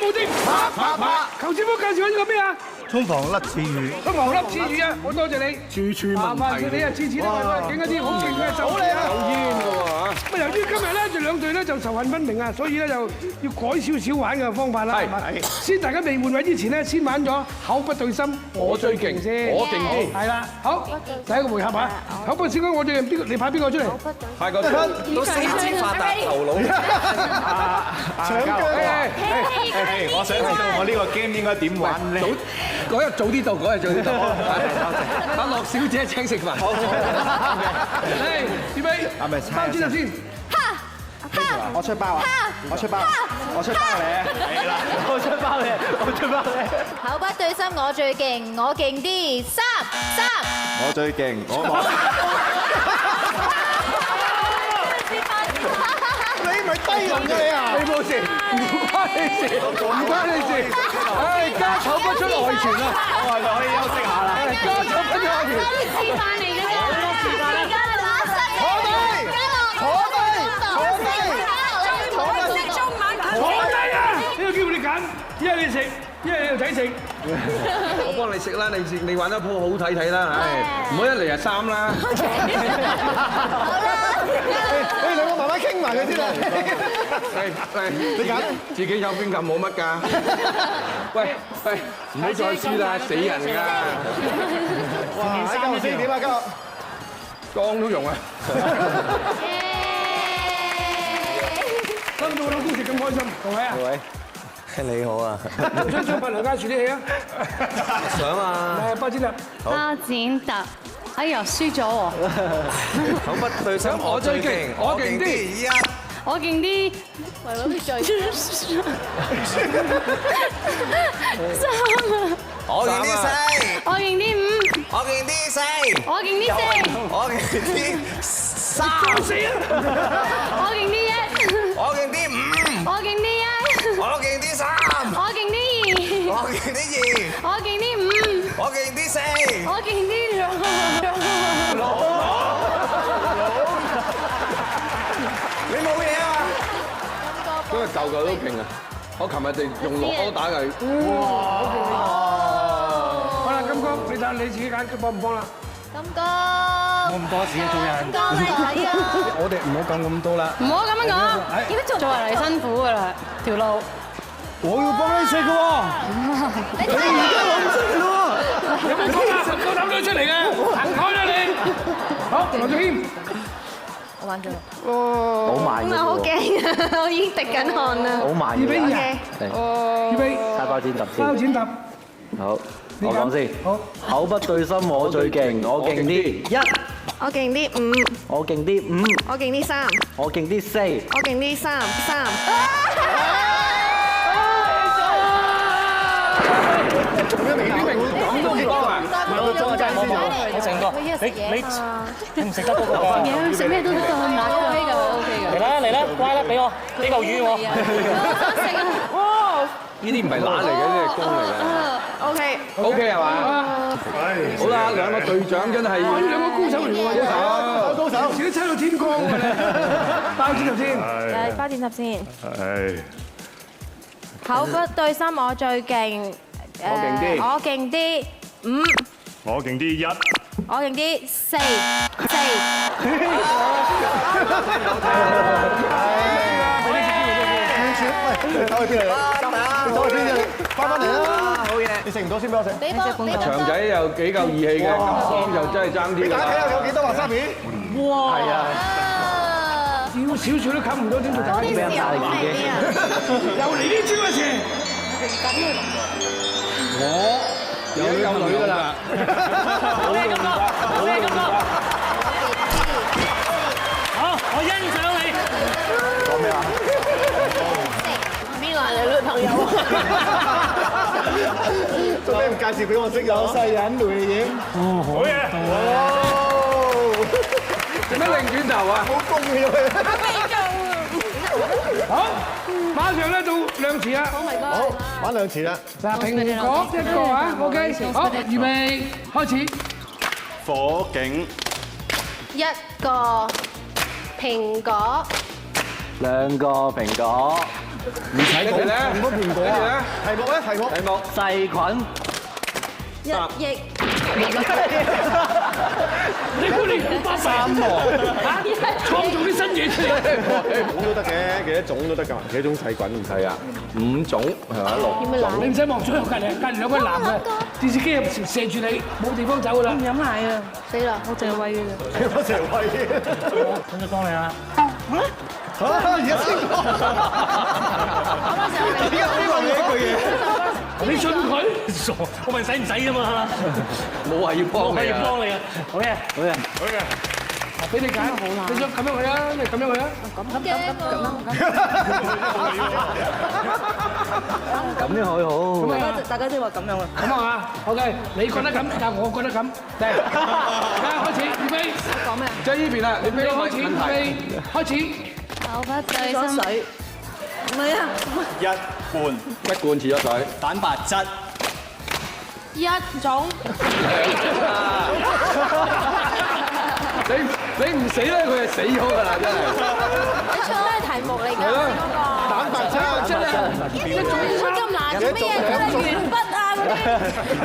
無敵，啪！求師傅介紹呢個咩啊？葱房粒刺魚，葱房粒刺魚啊！好多謝你，處處問題。你啊，次次都係勁一啲，好勁嘅手嚟啊！有煙㗎喎嚇。咁由於今日咧就兩隊咧就仇恨分明啊，所以咧就要改少少玩嘅方法啦，係咪？先大家未換位之前咧，先玩咗口不對心，我最勁先，我勁啲，係啦。好，第一個回合啊，口不對心，我最勁邊個？你派邊個出嚟？派個都四肢發達頭腦。搶腳。我想知道我呢個 game 應該點玩咧？嗰日早啲到，阿樂小姐請食飯。嚟，預備，包先啊先。我出包啊！我出包，我出包你啊！係啦，我出包你，我出包你。口不對心，我最勁，我勁啲，三。我最勁，我冇。你咪低能嘅你啊！你冇事，唔關你事，唔關你事。唉，家醜不出外傳啊！我話就可以休息下啦。家醜不出外傳。示範嚟嘅咩？坐低啊！呢個機會你揀，一係你食，一係你條仔食。我幫你食啦，你玩得鋪好睇睇啦，唉，唔好一嚟就3啦。你兩個慢慢傾埋佢先啦。喂，你揀自己有邊嚿冇乜㗎？喂，唔好再輸啦，死人㗎！哇！今日先點啊？今日缸都用啊！分到老公食咁開心，各位啊！各位，你好啊！想唱《白娘家樹》啲戲啊？想啊！係包剪揼。包剪揼，哎呀，輸咗喎！口不對心，我最勁，我勁啲，我勁啲，為咗佢最3啊！我勁啲4，我勁啲5，我勁啲4，我勁啲4，我勁啲3，我勁啲1，我勁啲5，我勁啲1，我勁啲3，我勁啲2，我勁啲2，我勁啲5，我勁啲4，我勁啲6。你冇嘢啊？嗰個嚿都勁啊！我琴日哋用落柯打佢。好啦，金哥，你睇下你自己揀，幫唔幫啦？金哥，冇咁多事啊，做人。金哥你睇啊！我哋唔好講咁多啦。唔好咁樣講，做人嚟辛苦噶啦，條路。我要幫你食嘅喎。你睇啊！你咪講啦，個膽都出嚟嘅，行開啦你。好，羅俊謙。我玩咗啦。好慢嘅好驚啊！我已經滴緊汗啦。好慢預備嘅。預備，猜包剪揼先。包剪揼。好，我講先。好。口不對心，我最勁，我勁啲1，我勁啲5，我勁啲5，我勁啲3，我勁啲4，我勁啲3。你唔食得嗰個嘢，食咩都得㗎，OK 㗎，OK 㗎。嚟啦，乖啦，俾我呢嚿魚我。呢啲唔係乸嚟嘅，呢係公嚟嘅。OK， OK 係嘛？好啦，兩個隊長真係呢兩個高手嚟㗎，高手，有時都猜到天光㗎咧。包剪揼先。嚟包剪揼先。係。口不對心，我最勁。我勁啲我勁啲5，我勁啲1。我勁啲4。喂，走去邊嚟？你走去邊啫？你翻返嚟啦！好嘢！你食唔到先俾我食。俾波，長仔又幾夠義氣嘅，金剛就真係爭啲你睇㗎。下有幾多華沙片？哇！係啊，要少少都冚唔到，點做大家啲豉油好味啲啊！又嚟呢招啊！謝。有女㗎啦。好嘢，金哥，好嘢，金哥。好，我欣賞你。講咩啊？邊個係你女朋友啊？做咩唔介紹俾我識？有細人類嘅。好嘢！做咩擰轉頭啊？好公嘅好，馬上咧到兩詞啦。好，玩2次啦。嗱，蘋果一個啊，OK，好，預備開始。火警一個蘋果， 2個蘋果，唔使講，咁多蘋果啊！題目咧，題目細菌。1億。你估你583創造啲新嘢出嚟？種都得嘅，幾多種都得㗎，幾種細菌唔係啊5種係嘛6種。你唔使望左右隔離兩個男嘅電視機入射住你，冇地方走㗎啦。飲奶啊！死啦，我淨係餵嘅啫。我成日喂。咁就幫你啦。而家先講。點解邊個呢一句嘢？你信佢？傻，我問使唔使㗎嘛？冇話要幫我係你啊！要幫你嘅。好嘅，好嘅，好嘅。俾你揀，你想咁樣去啊？你咁樣去啊？咁樣可以好。大家都話咁樣啊。咁啊，OK，你覺得咁，但係我覺得咁。嚟，開始，預備。講咩啊？即係呢邊啦，你俾開始，預備，開始。口不對心。水。唔係啊。一罐遲咗水，蛋白質。 1種。你唔死咧，佢係死咗㗎啦，真係。你出咩題目嚟㗎？蛋白質真係一種出咁難做咩嘢？鉛筆啊嗰啲，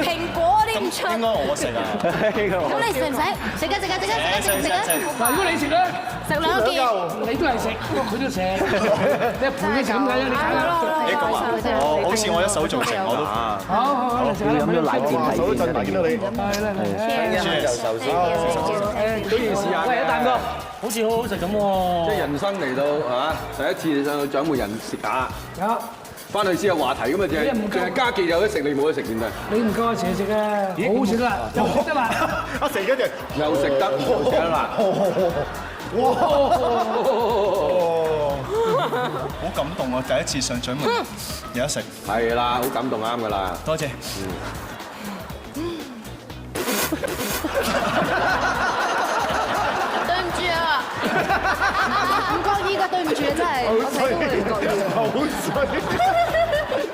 蘋果嗰啲唔出。應該我食啊。咁你食唔食？食啊食啊食啊食啊食啊！嗱，如果你食咧，食2件。你都係食，不過佢都食。你係陪佢食咁解啦，你揀啦。你講啊！好似我一手造成我都。好，你食啦。飲咗奶戰提手都震埋，見到你。係啦，都要試下。喂，一啖哥，好似好好食咁喎。即係人生嚟到係嘛，第一次上去掌門人食架，有。翻去先有話題咁啊，淨係家記有得食，你冇得食點啊？你唔夠我成日食啊，好食啦，又食得啦。阿成跟住又食得，又食得啦。好感動啊！第一次上獎門有得食，係啦，好感動啱㗎啦。多謝。對唔住啊！唔覺意㗎，對唔住啊，真係，我睇到你唔覺意。好水。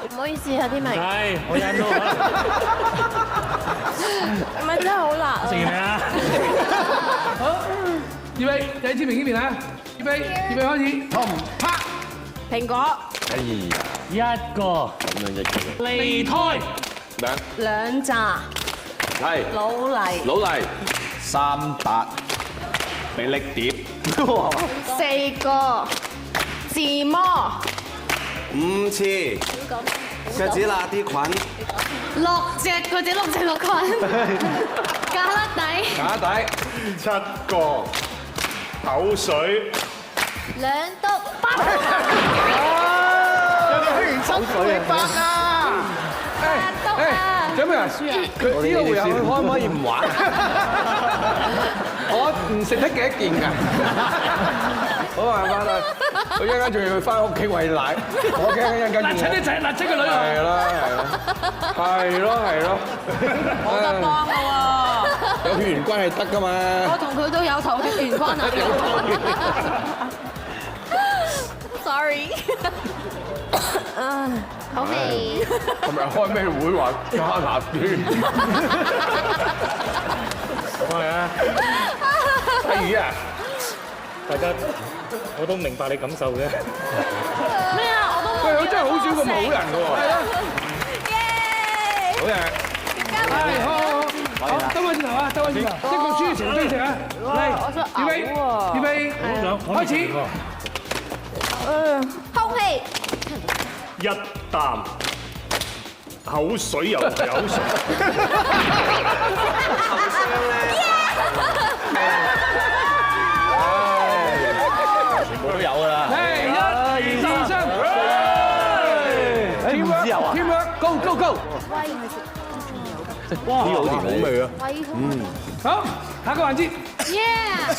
唔好意思啊，啲明。係，我忍到啊。唔係真係好辣。食完未啊？好，預備，第一支明呢邊啊，預備開始，啪，蘋果。一個離胎2扎。係。老泥。老泥。 38比力碟4個自摸5次，腳趾辣啲菌。 6隻佢哋6隻落菌，架甩底假底。 7個口水， 2篤8。有個虛擬心水8啊！做咩啊？佢呢個回合佢可唔可以唔玩？我唔食得幾多件㗎。好啊，翻去。佢一陣間仲要翻屋企餵奶，我驚一陣間。辣親啲仔，辣親個女啊！係啦，係咯，係咯。冇得幫㗎喎，有血緣關係得㗎嘛？我同佢都有頭血緣關係。Sorry。好味。係咪開咩會話加辣啲？我嚟啊！阿魚啊！大家我都明白你感受嘅。咩啊？我都喂，佢真係好少咁好人㗎喎。係啊！好嘢！係，好，兜翻轉頭啊，兜翻轉頭，一個豬成堆食啊！嚟，預備，開始。空氣。 一啖口水又口水，全部都有㗎啦。嚟1、2、3， Teamwork，Go Go Go！ 哇，呢個好甜好味啊！好，下個環節。 Yeah。